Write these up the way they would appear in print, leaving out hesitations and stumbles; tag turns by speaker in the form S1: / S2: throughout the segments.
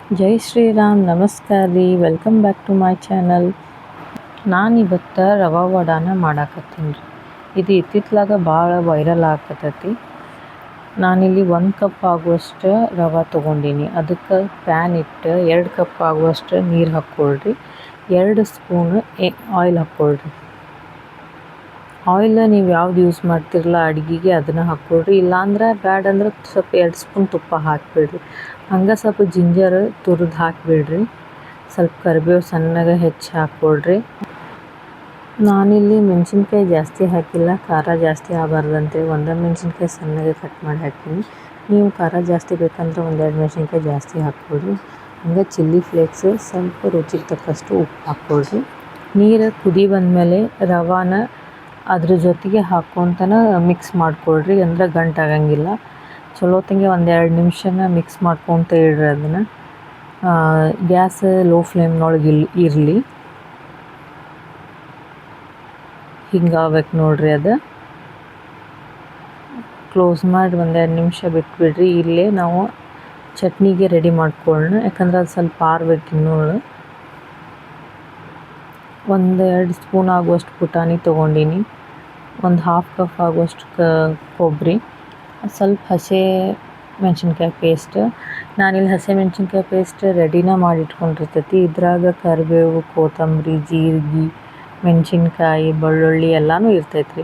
S1: ಜೈ ಶ್ರೀರಾಮ್, ನಮಸ್ಕಾರ ರೀ. Welcome back to my channel. ನಾನಿವತ್ತು ರವಾ ವಡಾನ ಮಾಡಾಕತ್ತೀನಿ ರೀ. ಇದು ಇತ್ತಿತ್ಲಾಗ ಭಾಳ ವೈರಲ್ ಆಗತೈತಿ. ನಾನಿಲ್ಲಿ 1 ಕಪ್ ಆಗುವಷ್ಟು ರವೆ ತೊಗೊಂಡೀನಿ. ಅದಕ್ಕೆ ಪ್ಯಾನ್ ಇಟ್ಟು 2 ಕಪ್ ಆಗುವಷ್ಟು ನೀರು ಹಾಕ್ಕೊಳ್ರಿ. 2 ಸ್ಪೂನ್ ಆಯಿಲ್ ಹಾಕ್ಕೊಳ್ರಿ. ಆಯಿಲ್ ನೀವು ಯಾವ್ದು ಯೂಸ್ ಮಾಡ್ತಿರಲ್ಲ ಅಡುಗೆಗೆ ಅದನ್ನು ಹಾಕ್ಕೊಳ್ರಿ. ಇಲ್ಲಾಂದ್ರೆ ಬ್ಯಾಡ ಅಂದ್ರೆ ಸ್ವಲ್ಪ 2 ಸ್ಪೂನ್ ತುಪ್ಪ ಹಾಕಿಬಿಡ್ರಿ. ಹಂಗೆ ಸ್ವಲ್ಪ ಜಿಂಜರ್ ತುರಿದು ಹಾಕಿಬಿಡ್ರಿ. ಸ್ವಲ್ಪ ಕರಿಬೇವು ಸಣ್ಣಗೆ ಹೆಚ್ಚಿ ಹಾಕ್ಕೊಳ್ರಿ. ನಾನಿಲ್ಲಿ ಮೆಣಸಿನ್ಕಾಯಿ ಜಾಸ್ತಿ ಹಾಕಿಲ್ಲ, ಖಾರ ಜಾಸ್ತಿ ಆಗಬಾರ್ದಂತೇಳಿ ಒಂದೇ ಮೆಣಸಿನ್ಕಾಯಿ ಸಣ್ಣಗೆ ಕಟ್ ಮಾಡಿ ಹಾಕೀನಿ. ನೀವು ಖಾರ ಜಾಸ್ತಿ ಬೇಕಂದ್ರೆ 1-2 ಮೆಣಸಿನ್ಕಾಯಿ ಜಾಸ್ತಿ ಹಾಕ್ಕೊಳ್ರಿ. ಹಂಗೆ ಚಿಲ್ಲಿ ಫ್ಲೇಕ್ಸ್, ಸ್ವಲ್ಪ ರುಚಿಗೆ ತಕ್ಕಷ್ಟು ಉಪ್ಪು ಹಾಕ್ಕೊಳ್ರಿ. ನೀರು ಕುದಿ ಬಂದಮೇಲೆ ರವಾನ ಅದ್ರ ಜೊತೆಗೆ ಹಾಕ್ಕೊತನ ಮಿಕ್ಸ್ ಮಾಡ್ಕೊಳ್ರಿ. ಅಂದ್ರೆ ಗಂಟಾಗಂಗಿಲ್ಲ. ಚಲೋತ್ತಂಗೆ 1-2 ನಿಮಿಷನ ಮಿಕ್ಸ್ ಮಾಡ್ಕೊತ ಇಡ್ರಿ. ಅದನ್ನು ಗ್ಯಾಸ್ ಲೋ ಫ್ಲೇಮ್ನೊಳಗೆ ಇರಲಿ. ಹಿಂಗಾಗ್ಬೇಕು ನೋಡ್ರಿ. ಅದು ಕ್ಲೋಸ್ ಮಾಡಿ 1-2 ನಿಮಿಷ ಬಿಟ್ಬಿಡ್ರಿ. ಇಲ್ಲೇ ನಾವು ಚಟ್ನಿಗೆ ರೆಡಿ ಮಾಡ್ಕೊಳ್ಳೋಣ. ಯಾಕಂದ್ರೆ ಅದು ಸ್ವಲ್ಪ ಆರ್ಬೇಕು ಇನ್ನೂ. 1-2 ಸ್ಪೂನ್ ಆಗುವಷ್ಟು ಪುಟಾಣಿ ತೊಗೊಂಡೀನಿ. 1/2 ಕಪ್ ಆಗುವಷ್ಟು ಕೊಬ್ಬರಿ, ಸ್ವಲ್ಪ ಹಸಿ ಮೆಣಸಿನ್ಕಾಯಿ ಪೇಸ್ಟ್. ನಾನಿಲ್ಲಿ ಹಸಿ ಮೆಣಸಿನ್ಕಾಯಿ ಪೇಸ್ಟ್ ರೆಡಿನ ಮಾಡಿಟ್ಕೊಂಡಿರ್ತೈತಿ. ಇದ್ರಾಗ ಕರಿಬೇವು, ಕೊತ್ತಂಬರಿ, ಜೀರಿಗೆ, ಮೆಣಸಿನ್ಕಾಯಿ, ಬೆಳ್ಳುಳ್ಳಿ ಎಲ್ಲನೂ ಇರ್ತೈತ್ರಿ.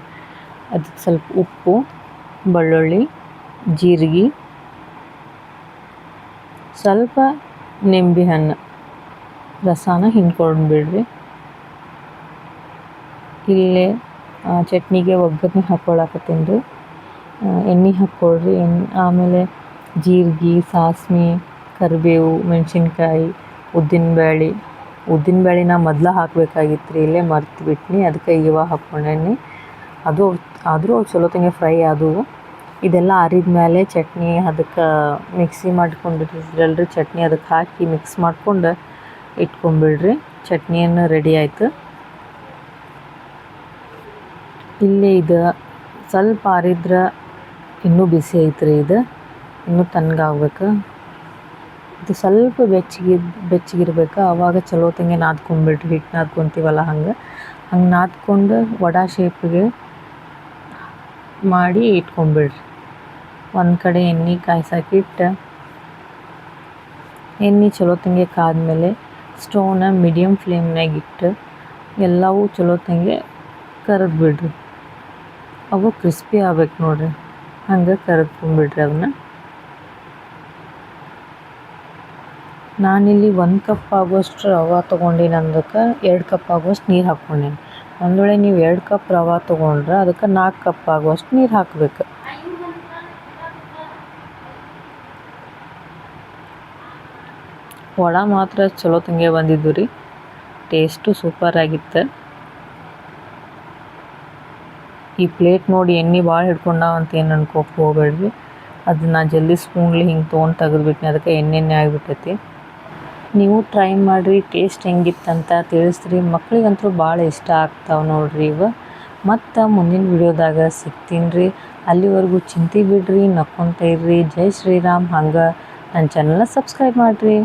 S1: ಅದಕ್ಕೆ ಸ್ವಲ್ಪ ಉಪ್ಪು, ಬೆಳ್ಳುಳ್ಳಿ, ಜೀರಿಗೆ, ಸ್ವಲ್ಪ ನಿಂಬೆಹಣ್ಣು ರಸನ ಹಿಂಡ್ಕೊಂಡು ಬಿಡ್ರಿ. ಇಲ್ಲೇ ಚಟ್ನಿಗೆ ಒಗ್ಗರಣೆ ಹಾಕ್ಕೊಳಕತ್ತೀನಿ ರೀ. ಎಣ್ಣೆ ಹಾಕ್ಕೊಳ್ರಿ. ಆಮೇಲೆ ಜೀರಿಗೆ, ಸಾಸಿವೆ, ಕರಿಬೇವು, ಮೆಣಸಿನ್ಕಾಯಿ, ಉದ್ದಿನಬೇಳೆ ನಾ ಮೊದಲು ಹಾಕಬೇಕಾಗಿತ್ತು ರೀ. ಇಲ್ಲೇ ಮರ್ತು ಬಿಟ್ನಿ. ಅದಕ್ಕೆ ಇವಾಗ ಹಾಕ್ಕೊಂಡೇನಿ. ಆದರೂ ಚಲೋತ್ತಂಗೆ ಫ್ರೈ ಆದವು. ಇದೆಲ್ಲ ಆರಿದ ಮೇಲೆ ಚಟ್ನಿ ಅದಕ್ಕೆ ಮಿಕ್ಸಿ ಮಾಡ್ಕೊಂಡಿರಲ್ರಿ, ಚಟ್ನಿ ಅದಕ್ಕೆ ಹಾಕಿ ಮಿಕ್ಸ್ ಮಾಡ್ಕೊಂಡು ಇಟ್ಕೊಂಡ್ಬಿಡ್ರಿ. ಚಟ್ನಿಯನ್ನು ರೆಡಿ ಆಯಿತು. ಇಲ್ಲಿ ಇದು ಸ್ವಲ್ಪ ಆರಿದ್ರೆ ಇನ್ನೂ ಬಿಸಿ ಐತ್ರಿ. ಇದು ಇನ್ನೂ ತಣ್ಣಗಾಗ್ಬೇಕು. ಇದು ಸ್ವಲ್ಪ ಬೆಚ್ಚಗಿರ್ಬೇಕು. ಆವಾಗ ಚಲೋತ್ತಂಗೆ ನಾದ್ಕೊಂಡ್ಬಿಡ್ರಿ. ಹಿಟ್ಟು ನಾದ್ಕೊತೀವಲ್ಲ ಹಂಗೆ ನಾದ್ಕೊಂಡು ವಡಾ ಶೇಪಿಗೆ ಮಾಡಿ ಇಟ್ಕೊಂಡ್ಬಿಡ್ರಿ. ಒಂದು ಕಡೆ ಎಣ್ಣೆ ಕಾಯ್ಸಕ್ಕಿಟ್ಟು ಎಣ್ಣೆ ಚಲೋತ್ತಂಗೆ ಕಾದ್ಮೇಲೆ ಸ್ಟವ್ನ ಮೀಡಿಯಮ್ ಫ್ಲೇಮ್ನಾಗ ಇಟ್ಟು ಎಲ್ಲವೂ ಚಲೋತ್ತಂಗೆ ಕರದ್ ಬಿಡ್ರಿ. ಅವು ಕ್ರಿಸ್ಪಿ ಆಗ್ಬೇಕು ನೋಡ್ರಿ. ಹಂಗೆ ಕರದ್ಕೊಂಡ್ಬಿಡ್ರಿ ಅವನ್ನ. ನಾನಿಲ್ಲಿ 1 ಕಪ್ ಆಗುವಷ್ಟು ರವೆ ತೊಗೊಂಡಿನಿ. ಅದಕ್ಕೆ 2 ಕಪ್ ಆಗುವಷ್ಟು ನೀರು ಹಾಕ್ಕೊಂಡೀನಿ. ಒಂದು ವೇಳೆ ನೀವು 2 ಕಪ್ ರವೆ ತೊಗೊಂಡ್ರೆ ಅದಕ್ಕೆ 4 ಕಪ್ ಆಗುವಷ್ಟು ನೀರು ಹಾಕಬೇಕು. ವಡ ಮಾತ್ರ ಚಲೋತ್ತಂಗೆ ಬಂದಿದ್ದು ರೀ. ಟೇಸ್ಟು ಸೂಪರ್ ಆಗಿತ್ತು. ಈ ಪ್ಲೇಟ್ ನೋಡಿ ಎಣ್ಣೆ ಭಾಳ ಹಿಡ್ಕೊಂಡಾವ ಅಂತ ಏನು ಅನ್ಕೋಕೆ ಹೋಗ್ಬೇಡ್ರಿ. ಅದನ್ನು ಜಲ್ದಿ ಸ್ಪೂನ್ಲಿ ಹಿಂಗೆ ತೊಗೊಂಡು ತೆಗೆದ್ಬಿಟ್ನಿ. ಅದಕ್ಕೆ ಎಣ್ಣೆ ಆಗಿಬಿಟ್ಟೈತಿ. ನೀವು ಟ್ರೈ ಮಾಡಿರಿ. ಟೇಸ್ಟ್ ಹೆಂಗಿತ್ತಂತ ತಿಳಿಸ್ರಿ. ಮಕ್ಳಿಗಂತೂ ಭಾಳ ಇಷ್ಟ ಆಗ್ತಾವೆ ನೋಡ್ರಿ ಇವು. ಮತ್ತು ಮುಂದಿನ ವಿಡಿಯೋದಾಗ ಸಿಗ್ತೀನಿ ರೀ. ಅಲ್ಲಿವರೆಗೂ ಚಿಂತೆ ಬಿಡ್ರಿ, ನಕ್ಕೊಂತ ಇರ್ರಿ. ಜೈ ಶ್ರೀರಾಮ್. ಹಂಗೆ ನನ್ನ ಚಾನಲ್ನ ಸಬ್ಸ್ಕ್ರೈಬ್ ಮಾಡಿರಿ.